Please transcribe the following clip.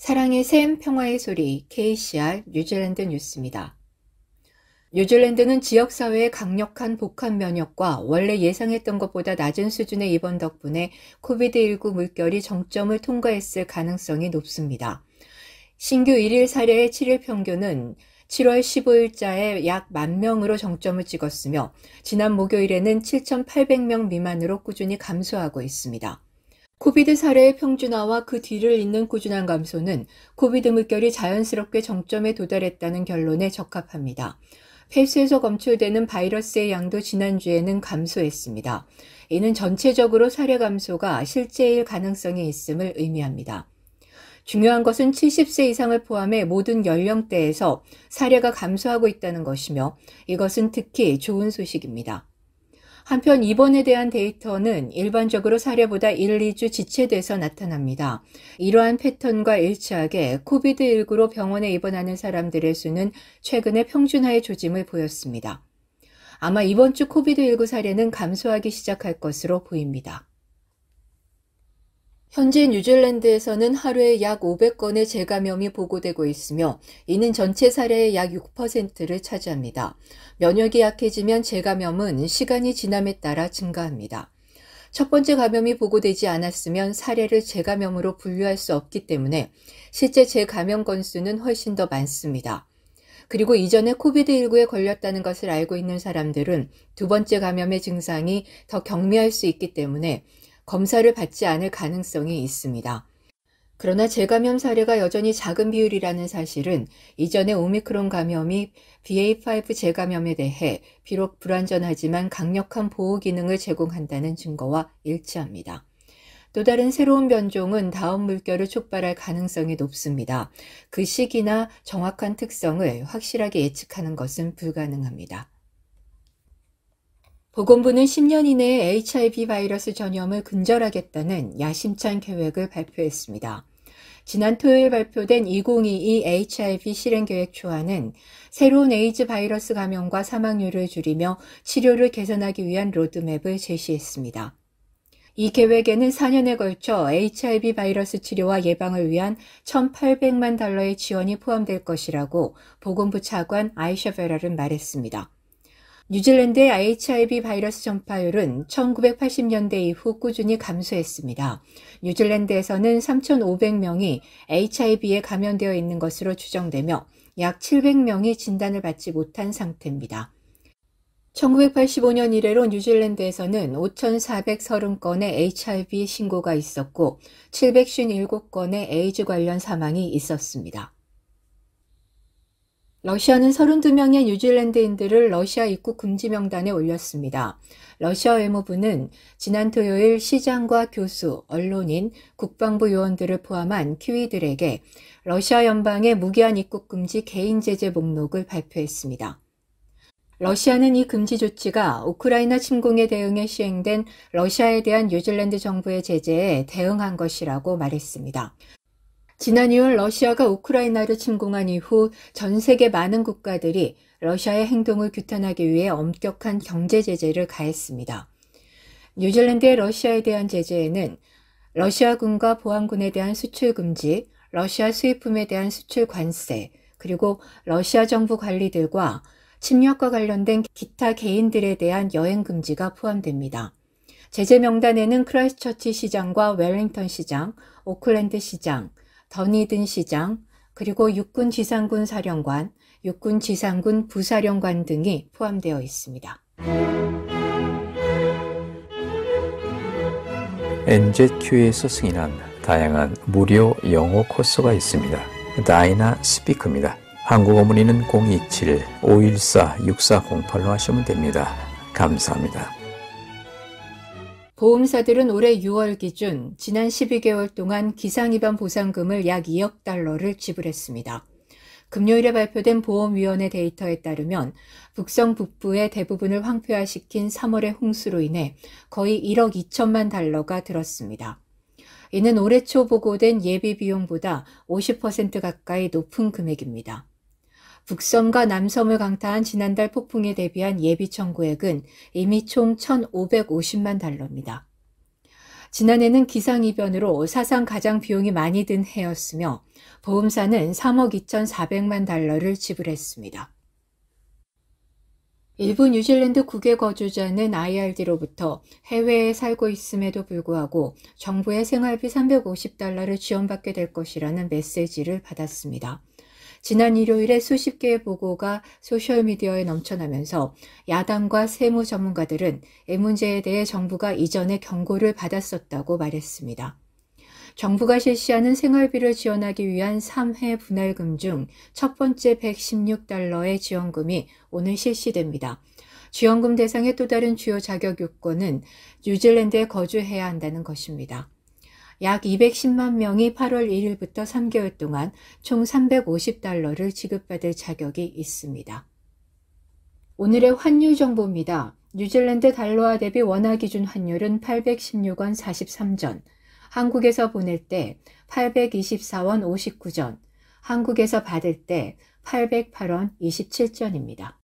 사랑의 샘, 평화의 소리, KCR 뉴질랜드 뉴스입니다. 뉴질랜드는 지역사회의 강력한 복합 면역과 원래 예상했던 것보다 낮은 수준의 입원 덕분에 코비드19 물결이 정점을 통과했을 가능성이 높습니다. 신규 1일 사례의 7일 평균은 7월 15일자에 약 10,000명으로 정점을 찍었으며 지난 목요일에는 7,800명 미만으로 꾸준히 감소하고 있습니다. 코비드 사례의 평준화와 그 뒤를 잇는 꾸준한 감소는 코비드 물결이 자연스럽게 정점에 도달했다는 결론에 적합합니다. 폐수에서 검출되는 바이러스의 양도 지난주에는 감소했습니다. 이는 전체적으로 사례 감소가 실제일 가능성이 있음을 의미합니다. 중요한 것은 70세 이상을 포함해 모든 연령대에서 사례가 감소하고 있다는 것이며 이것은 특히 좋은 소식입니다. 한편 입원에 대한 데이터는 일반적으로 사례보다 1, 2주 지체돼서 나타납니다. 이러한 패턴과 일치하게 코비드19로 병원에 입원하는 사람들의 수는 최근에 평준화의 조짐을 보였습니다. 아마 이번 주 코비드19 사례는 감소하기 시작할 것으로 보입니다. 현재 뉴질랜드에서는 하루에 약 500건의 재감염이 보고되고 있으며 이는 전체 사례의 약 6%를 차지합니다. 면역이 약해지면 재감염은 시간이 지남에 따라 증가합니다. 첫 번째 감염이 보고되지 않았으면 사례를 재감염으로 분류할 수 없기 때문에 실제 재감염 건수는 훨씬 더 많습니다. 그리고 이전에 코비드19에 걸렸다는 것을 알고 있는 사람들은 두 번째 감염의 증상이 더 경미할 수 있기 때문에 검사를 받지 않을 가능성이 있습니다. 그러나 재감염 사례가 여전히 작은 비율이라는 사실은 이전의 오미크론 감염이 BA5 재감염에 대해 비록 불완전하지만 강력한 보호 기능을 제공한다는 증거와 일치합니다. 또 다른 새로운 변종은 다음 물결을 촉발할 가능성이 높습니다. 그 시기나 정확한 특성을 확실하게 예측하는 것은 불가능합니다. 보건부는 10년 이내에 HIV 바이러스 전염을 근절하겠다는 야심찬 계획을 발표했습니다. 지난 토요일 발표된 2022 HIV 실행계획 초안은 새로운 에이즈 바이러스 감염과 사망률을 줄이며 치료를 개선하기 위한 로드맵을 제시했습니다. 이 계획에는 4년에 걸쳐 HIV 바이러스 치료와 예방을 위한 1,800만 달러의 지원이 포함될 것이라고 보건부 차관 아이샤 베랄은 말했습니다. 뉴질랜드의 HIV 바이러스 전파율은 1980년대 이후 꾸준히 감소했습니다. 뉴질랜드에서는 3,500명이 HIV에 감염되어 있는 것으로 추정되며 약 700명이 진단을 받지 못한 상태입니다. 1985년 이래로 뉴질랜드에서는 5,430건의 HIV 신고가 있었고 757건의 에이즈 관련 사망이 있었습니다. 러시아는 32명의 뉴질랜드인들을 러시아 입국 금지 명단에 올렸습니다. 러시아 외무부는 지난 토요일 시장과 교수, 언론인, 국방부 요원들을 포함한 키위들에게 러시아 연방의 무기한 입국 금지 개인 제재 목록을 발표했습니다. 러시아는 이 금지 조치가 우크라이나 침공에 대응해 시행된 러시아에 대한 뉴질랜드 정부의 제재에 대응한 것이라고 말했습니다. 지난 2월 러시아가 우크라이나를 침공한 이후 전 세계 많은 국가들이 러시아의 행동을 규탄하기 위해 엄격한 경제 제재를 가했습니다. 뉴질랜드의 러시아에 대한 제재에는 러시아군과 보안군에 대한 수출 금지, 러시아 수입품에 대한 수출 관세, 그리고 러시아 정부 관리들과 침략과 관련된 기타 개인들에 대한 여행 금지가 포함됩니다. 제재 명단에는 크라이스처치 시장과 웰링턴 시장, 오클랜드 시장, 더니든 시장, 그리고 육군 지상군 사령관, 육군 지상군 부사령관 등이 포함되어 있습니다. NZQ에서 승인한 다양한 무료 영어 코스가 있습니다. 다이나 스피크입니다. 한국어 문의는 027-514-6408로 하시면 됩니다. 감사합니다. 보험사들은 올해 6월 기준 지난 12개월 동안 기상이반 보상금을 약 2억 달러를 지불했습니다. 금요일에 발표된 보험위원회 데이터에 따르면 북성 북부의 대부분을 황폐화시킨 3월의 홍수로 인해 거의 1억 2천만 달러가 들었습니다. 이는 올해 초 보고된 예비 비용보다 50% 가까이 높은 금액입니다. 북섬과 남섬을 강타한 지난달 폭풍에 대비한 예비 청구액은 이미 총 1,550만 달러입니다. 지난해는 기상이변으로 사상 가장 비용이 많이 든 해였으며 보험사는 3억 2,400만 달러를 지불했습니다. 일부 뉴질랜드 국외 거주자는 IRD로부터 해외에 살고 있음에도 불구하고 정부의 생활비 350달러를 지원받게 될 것이라는 메시지를 받았습니다. 지난 일요일에 수십 개의 보고가 소셜미디어에 넘쳐나면서 야당과 세무 전문가들은 이 문제에 대해 정부가 이전에 경고를 받았었다고 말했습니다. 정부가 실시하는 생활비를 지원하기 위한 3회 분할금 중 첫 번째 116달러의 지원금이 오늘 실시됩니다. 지원금 대상의 또 다른 주요 자격 요건은 뉴질랜드에 거주해야 한다는 것입니다. 약 210만 명이 8월 1일부터 3개월 동안 총 350달러를 지급받을 자격이 있습니다. 오늘의 환율 정보입니다. 뉴질랜드 달러화 대비 원화 기준 환율은 816원 43전, 한국에서 보낼 때 824원 59전, 한국에서 받을 때 808원 27전입니다.